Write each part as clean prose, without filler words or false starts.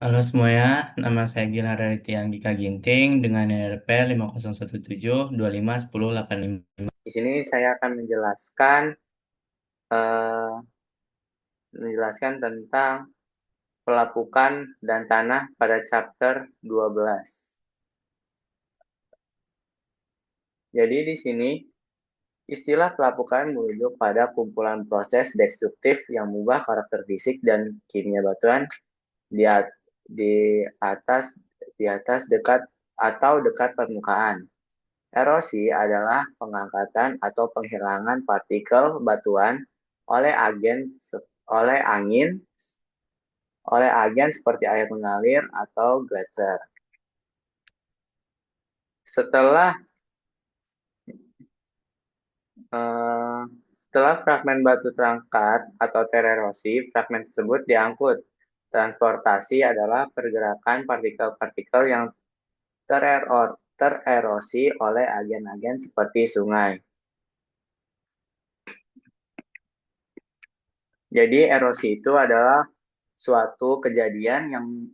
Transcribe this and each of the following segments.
Halo semuanya, nama saya Gilang Raditya Anggika Ginting dengan NRP 5017251085. Di sini saya akan eh, menjelaskan tentang pelapukan dan tanah pada chapter 12. Jadi di sini istilah pelapukan merujuk pada kumpulan proses destruktif yang mengubah karakter fisik dan kimia batuan di, di atas dekat atau dekat permukaan. Erosi adalah pengangkatan atau penghilangan partikel batuan oleh oleh angin oleh agen seperti air mengalir atau gletser. Setelah eh, setelah fragmen batu terangkat atau tererosi, fragmen tersebut diangkut. Transportasi adalah pergerakan partikel-partikel yang tererosi oleh agen-agen seperti sungai. Jadi erosi itu adalah suatu kejadian yang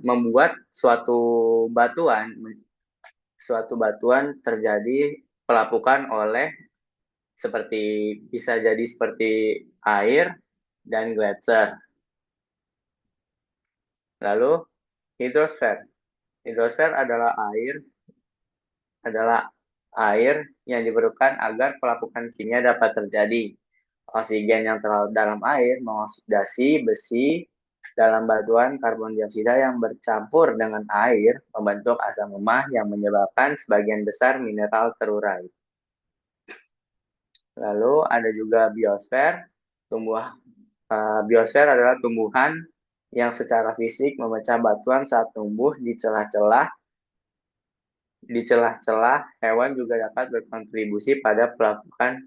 membuat suatu batuan terjadi pelapukan oleh seperti bisa jadi seperti air dan gletser. Lalu hidrosfer. Hidrosfer adalah air yang diperlukan agar pelapukan kimia dapat terjadi. Oksigen yang terlarut dalam air mengoksidasi besi dalam batuan karbon dioksida yang bercampur dengan air membentuk asam lemah yang menyebabkan sebagian besar mineral terurai. Lalu ada juga biosfer. Biosfer adalah tumbuhan yang secara fisik memecah batuan saat tumbuh di celah-celah. Hewan juga dapat berkontribusi pada pelapukan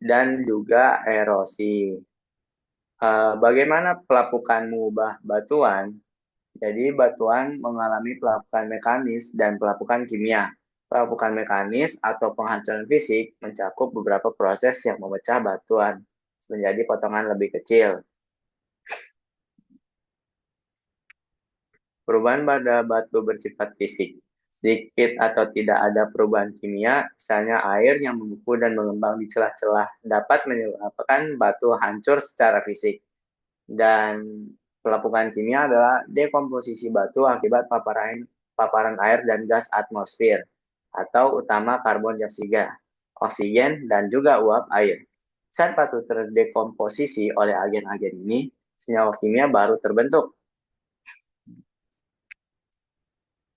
dan juga erosi. Bagaimana pelapukan mengubah batuan? Jadi batuan mengalami pelapukan mekanis dan pelapukan kimia. Pelapukan mekanis atau penghancuran fisik mencakup beberapa proses yang memecah batuan menjadi potongan lebih kecil. Perubahan pada batu bersifat fisik. Sedikit atau tidak ada perubahan kimia, misalnya air yang membeku dan mengembang di celah-celah dapat menyebabkan batu hancur secara fisik. Dan pelapukan kimia adalah dekomposisi batu akibat paparan air dan gas atmosfer, atau utama karbon dioksida, oksigen, dan juga uap air. Saat batu terdekomposisi oleh agen-agen ini, senyawa kimia baru terbentuk.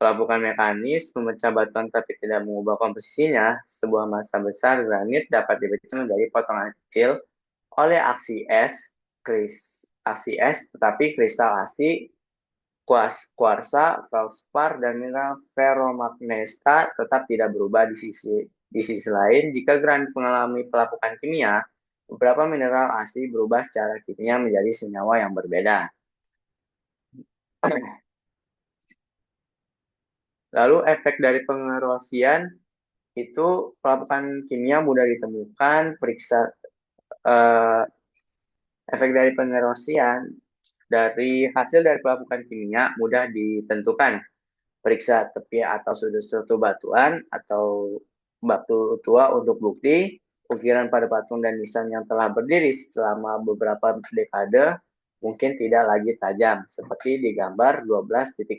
Pelapukan mekanis memecah batuan tapi tidak mengubah komposisinya. Sebuah massa besar granit dapat dipecah menjadi potongan kecil oleh aksi es, tetapi kristal asli, kuarsa, feldspar, dan mineral ferromagnesta tetap tidak berubah di sisi lain. Jika granit mengalami pelapukan kimia, beberapa mineral asli berubah secara kimia menjadi senyawa yang berbeda. Lalu efek dari pengerosian itu pelapukan kimia mudah ditemukan, eh, efek dari pengerosian dari hasil dari pelapukan kimia mudah ditentukan. Periksa tepi atau sudut struktur batuan atau batu tua untuk bukti. Ukiran pada patung dan nisan yang telah berdiri selama beberapa dekade mungkin tidak lagi tajam, seperti di gambar 12.1.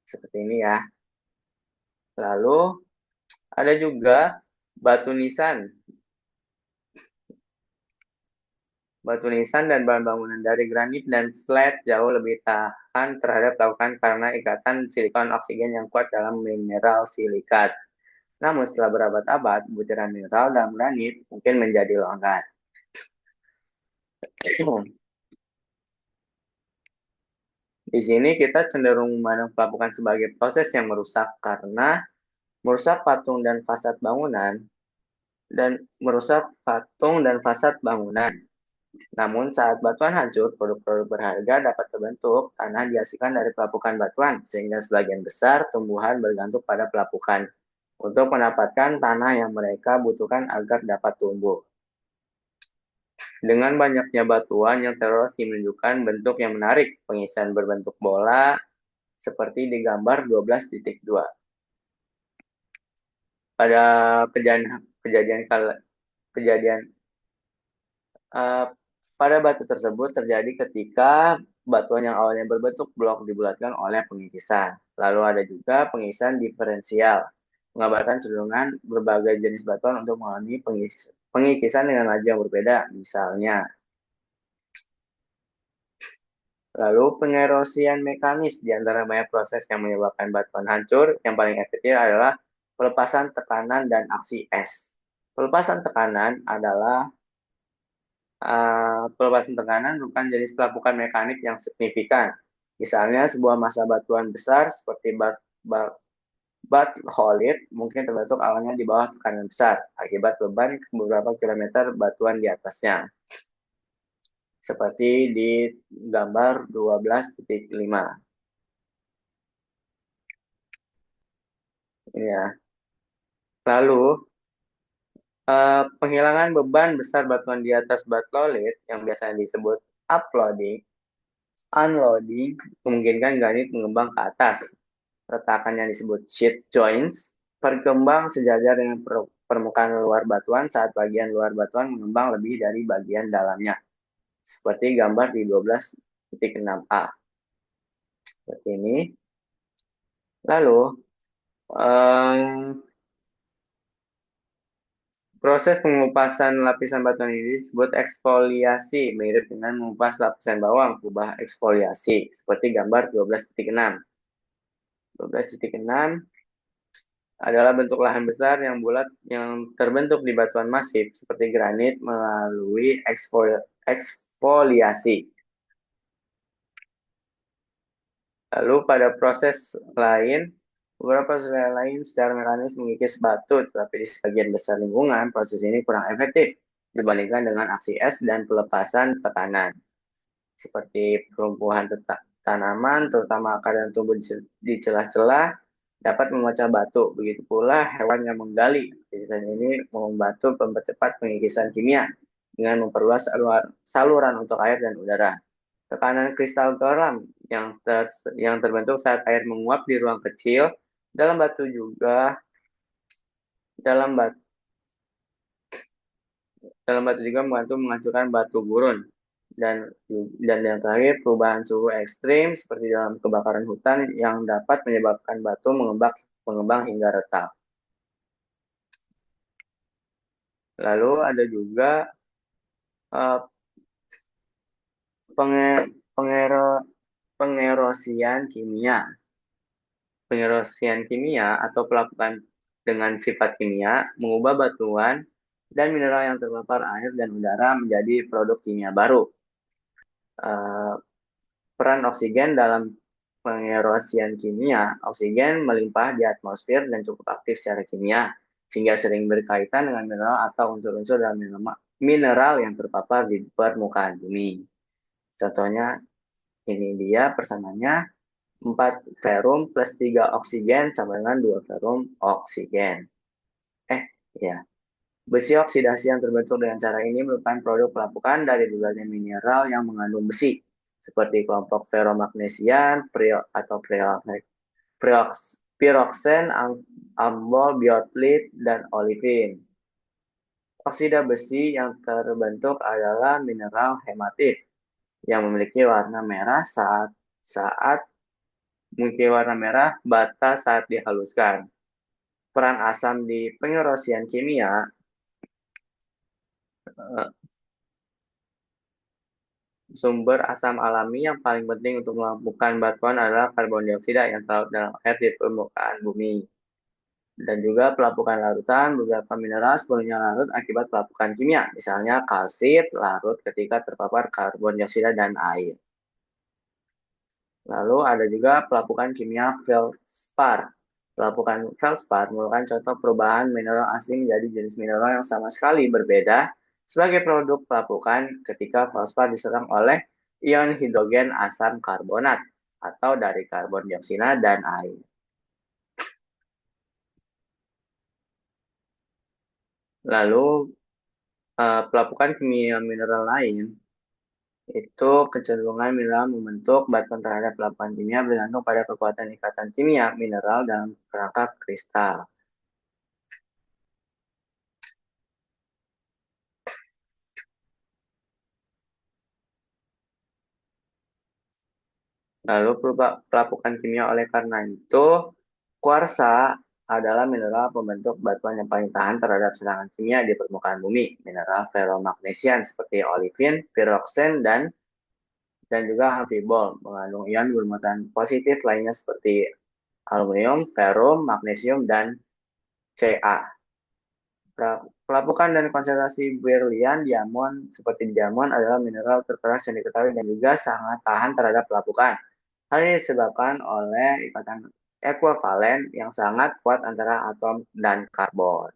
Seperti ini ya. Lalu ada juga batu nisan. Batu nisan dan bahan bangunan dari granit dan slate jauh lebih tahan terhadap pelapukan karena ikatan silikon oksigen yang kuat dalam mineral silikat. Namun setelah berabad-abad, butiran mineral dalam granit mungkin menjadi longgar. Di sini kita cenderung memandang pelapukan sebagai proses yang merusak karena merusak patung dan fasad bangunan dan merusak patung dan fasad bangunan. Namun saat batuan hancur, produk-produk berharga dapat terbentuk tanah dihasilkan dari pelapukan batuan, sehingga sebagian besar tumbuhan bergantung pada pelapukan untuk mendapatkan tanah yang mereka butuhkan agar dapat tumbuh. Dengan banyaknya batuan yang tererosi menunjukkan bentuk yang menarik, pengisian berbentuk bola, seperti di gambar 12.2. Pada kejadian kejadian kejadian eh, pada batu tersebut terjadi ketika batuan yang awalnya berbentuk blok dibulatkan oleh pengikisan. Lalu ada juga pengikisan diferensial, mengabarkan cenderungan berbagai jenis batuan untuk mengalami pengikisan dengan laju yang berbeda. Misalnya, lalu pengerosian mekanis di antara banyak proses yang menyebabkan batuan hancur, yang paling efektif adalah pelepasan tekanan dan aksi es. Pelepasan tekanan adalah pelepasan tekanan merupakan jenis pelapukan mekanik yang signifikan. Misalnya, sebuah massa batuan besar seperti bat holit mungkin terbentuk awalnya di bawah tekanan besar akibat beban beberapa kilometer batuan di atasnya. Seperti di gambar 12.5. Ini ya. Lalu, penghilangan beban besar batuan di atas batuan yang biasanya disebut uploading, unloading, memungkinkan granit mengembang ke atas. Retakan yang disebut sheet joints berkembang sejajar dengan permukaan luar batuan saat bagian luar batuan mengembang lebih dari bagian dalamnya. Seperti gambar di 12.6a. Seperti ini. Lalu, proses pengupasan lapisan batuan ini disebut eksfoliasi, mirip dengan mengupas lapisan bawang, kubah eksfoliasi, seperti gambar 12.6. 12.6 adalah bentuk lahan besar yang bulat yang terbentuk di batuan masif seperti granit melalui eksfoliasi. Lalu pada proses lain, beberapa proses lain secara mekanis mengikis batu, tetapi di sebagian besar lingkungan proses ini kurang efektif dibandingkan dengan aksi es dan pelepasan tekanan. Seperti perumpuhan tanaman, terutama akar yang tumbuh di celah-celah, dapat memecah batu. Begitu pula hewan yang menggali. Kikisan ini membantu mempercepat pengikisan kimia dengan memperluas saluran untuk air dan udara. Tekanan kristal garam yang terbentuk saat air menguap di ruang kecil dalam batu juga dalam batu juga membantu menghancurkan batu gurun. Dan yang terakhir, perubahan suhu ekstrim seperti dalam kebakaran hutan yang dapat menyebabkan batu mengembang hingga retak. Lalu ada juga uh, pengerosian kimia. Pengerosian kimia atau pelapukan dengan sifat kimia mengubah batuan dan mineral yang terpapar air dan udara menjadi produk kimia baru. Uh, Peran oksigen dalam pengerosian kimia, oksigen melimpah di atmosfer dan cukup aktif secara kimia, sehingga sering berkaitan dengan mineral atau unsur-unsur dalam mineral yang terpapar di permukaan bumi. Contohnya, ini dia persamaannya, 4 ferum plus 3 oksigen sama dengan 2 ferum oksigen. Ya. Besi oksidasi yang terbentuk dengan cara ini merupakan produk pelapukan dari berbagai mineral yang mengandung besi, seperti kelompok ferromagnesian, piroksen, ambol, biotlit, dan olivin. Oksida besi yang terbentuk adalah mineral hematit yang memiliki warna merah saat bata saat dihaluskan. Peran asam di pengerosian kimia eh, sumber asam alami yang paling penting untuk melumpuhkan batuan adalah karbon dioksida yang terlarut dalam air di permukaan bumi. Dan juga pelapukan larutan, beberapa mineral sepenuhnya larut akibat pelapukan kimia. Misalnya kalsit larut ketika terpapar karbon dioksida dan air. Lalu ada juga pelapukan kimia feldspar. Pelapukan feldspar merupakan contoh perubahan mineral asli menjadi jenis mineral yang sama sekali berbeda sebagai produk pelapukan ketika feldspar diserang oleh ion hidrogen asam karbonat atau dari karbon dioksida dan air. Lalu Pelapukan kimia mineral lain itu kecenderungan mineral membentuk batuan terhadap pelapukan kimia bergantung pada kekuatan ikatan kimia mineral dalam kerangka kristal. Lalu pelapukan kimia oleh karena itu, kuarsa adalah mineral pembentuk batuan yang paling tahan terhadap serangan kimia di permukaan bumi. Mineral ferromagnesian seperti olivin, piroxen, dan juga amfibol mengandung ion bermuatan positif lainnya seperti aluminium, ferum, magnesium, dan Ca. Pelapukan dan konsentrasi berlian diamond seperti diamond adalah mineral terkeras yang diketahui dan juga sangat tahan terhadap pelapukan. Hal ini disebabkan oleh ikatan ekuivalen yang sangat kuat antara atom dan karbon.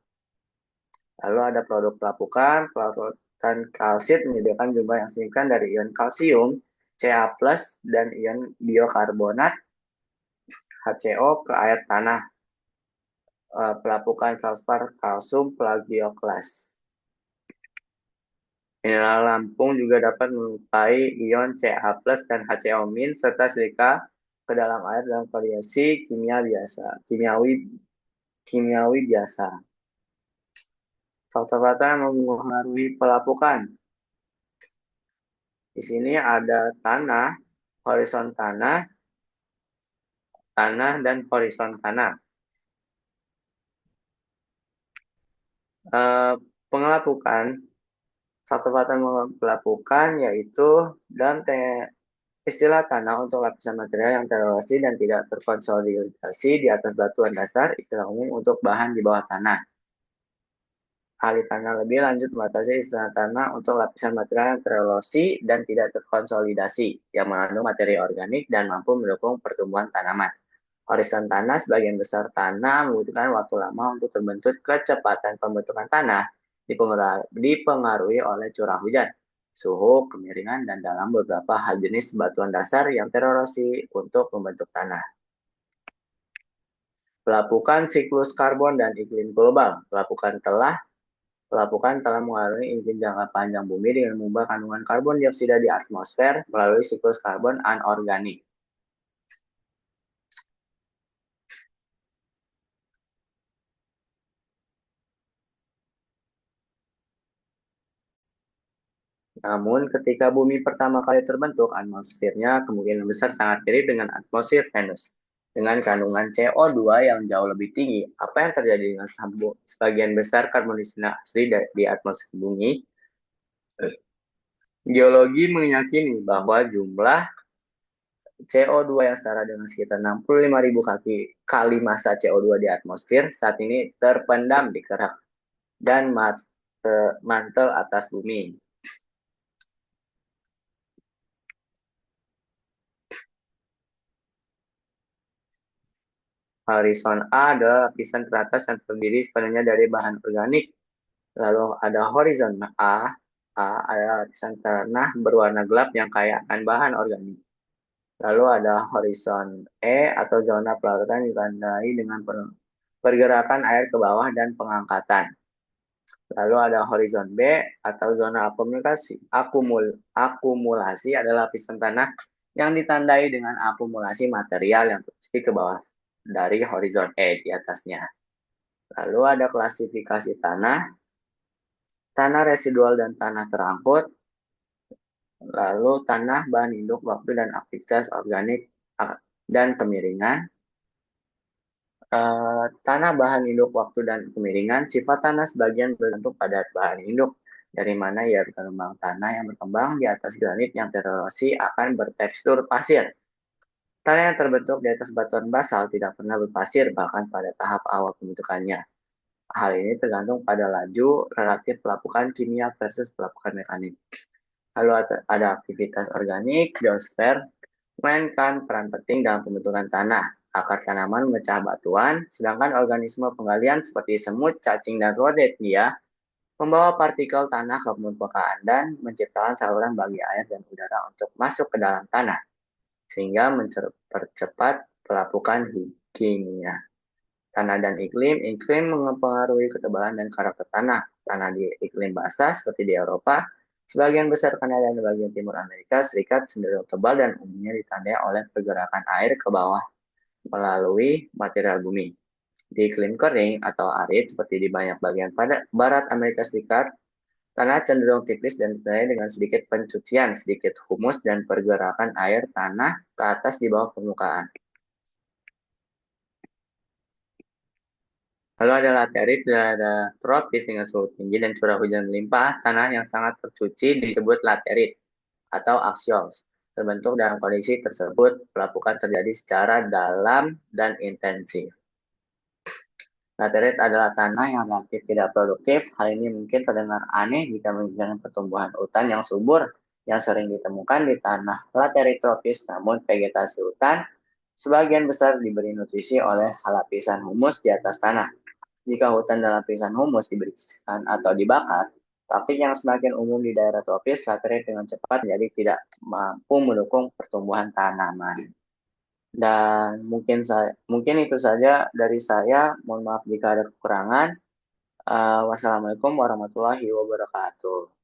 Lalu ada produk pelapukan. Pelapukan kalsit menyediakan jumlah yang signifikan dari ion kalsium, Ca+, dan ion biokarbonat, HCO, ke air tanah. Pelapukan felspar kalsium plagioklas. Mineral Lampung juga dapat melukai ion Ca+ dan HCO- serta silika ke dalam air dalam kondisi kimiawi biasa. Faktor-faktor yang mempengaruhi pelapukan. Di sini ada tanah, horizon tanah, dan horizon tanah. Pengelapukan, faktor-faktor pelapukan yaitu dalam istilah tanah untuk lapisan material yang tererosi dan tidak terkonsolidasi di atas batuan dasar, istilah umum untuk bahan di bawah tanah. Ahli tanah lebih lanjut membatasi istilah tanah untuk lapisan material yang tererosi dan tidak terkonsolidasi, yang mengandung materi organik dan mampu mendukung pertumbuhan tanaman. Horizon tanah, sebagian besar tanah membutuhkan waktu lama untuk terbentuk. Kecepatan pembentukan tanah dipengaruhi oleh curah hujan, suhu, kemiringan, dan dalam beberapa hal jenis batuan dasar yang tererosi untuk membentuk tanah. Pelapukan siklus karbon dan iklim global. Pelapukan telah mengaruhi iklim jangka panjang bumi dengan mengubah kandungan karbon dioksida di atmosfer melalui siklus karbon anorganik. Namun, ketika bumi pertama kali terbentuk, atmosfernya kemungkinan besar sangat mirip dengan atmosfer Venus, dengan kandungan CO2 yang jauh lebih tinggi. Apa yang terjadi dengan sebagian besar karbon dioksida asli di atmosfer bumi? Geologi meyakini bahwa jumlah CO2 yang setara dengan sekitar 65.000 kali massa CO2 di atmosfer saat ini terpendam di kerak dan mantel atas bumi. Horizon A adalah lapisan teratas yang terdiri sepenuhnya dari bahan organik. Lalu ada horizon A adalah lapisan tanah berwarna gelap yang kaya akan bahan organik. Lalu ada horizon E atau zona pelautan ditandai dengan pergerakan air ke bawah dan pengangkatan. Lalu ada horizon B atau zona akumulasi adalah lapisan tanah yang ditandai dengan akumulasi material yang terjadi ke bawah dari horizon E di atasnya. Lalu ada klasifikasi tanah, tanah residual dan tanah terangkut, lalu tanah bahan induk waktu dan aktivitas organik dan kemiringan. Tanah bahan induk waktu dan kemiringan, sifat tanah sebagian bergantung pada bahan induk. Dari mana ia berkembang. Tanah yang berkembang di atas granit yang tererosi akan bertekstur pasir. Tanah yang terbentuk di atas batuan basal tidak pernah berpasir bahkan pada tahap awal pembentukannya. Hal ini tergantung pada laju relatif pelapukan kimia versus pelapukan mekanik. Lalu ada aktivitas organik, geosfer, memainkan peran penting dalam pembentukan tanah. Akar tanaman memecah batuan, sedangkan organisme penggalian seperti semut, cacing, dan rhododendron membawa partikel tanah ke permukaan dan menciptakan saluran bagi air dan udara untuk masuk ke dalam tanah, sehingga mempercepat pelapukan kimia. Tanah dan iklim mempengaruhi ketebalan dan karakter tanah. Tanah di iklim basah seperti di Eropa, sebagian besar Kanada dan bagian timur Amerika Serikat cenderung tebal dan umumnya ditandai oleh pergerakan air ke bawah melalui material bumi. Di iklim kering atau arid seperti di banyak bagian pada barat Amerika Serikat, tanah cenderung tipis dan ditandai dengan sedikit pencucian, sedikit humus, dan pergerakan air tanah ke atas di bawah permukaan. Lalu ada laterit dan ada tropis dengan suhu tinggi dan curah hujan melimpah. Tanah yang sangat tercuci disebut laterit atau axials. Terbentuk dalam kondisi tersebut, pelapukan terjadi secara dalam dan intensif. Laterit adalah tanah yang relatif tidak produktif. Hal ini mungkin terdengar aneh jika menunjukkan pertumbuhan hutan yang subur yang sering ditemukan di tanah laterit tropis, namun vegetasi hutan sebagian besar diberi nutrisi oleh lapisan humus di atas tanah. Jika hutan dan lapisan humus dibersihkan atau dibakar, praktik yang semakin umum di daerah tropis, laterit dengan cepat jadi tidak mampu mendukung pertumbuhan tanaman. Dan mungkin itu saja dari saya. Mohon maaf jika ada kekurangan. Wassalamualaikum warahmatullahi wabarakatuh.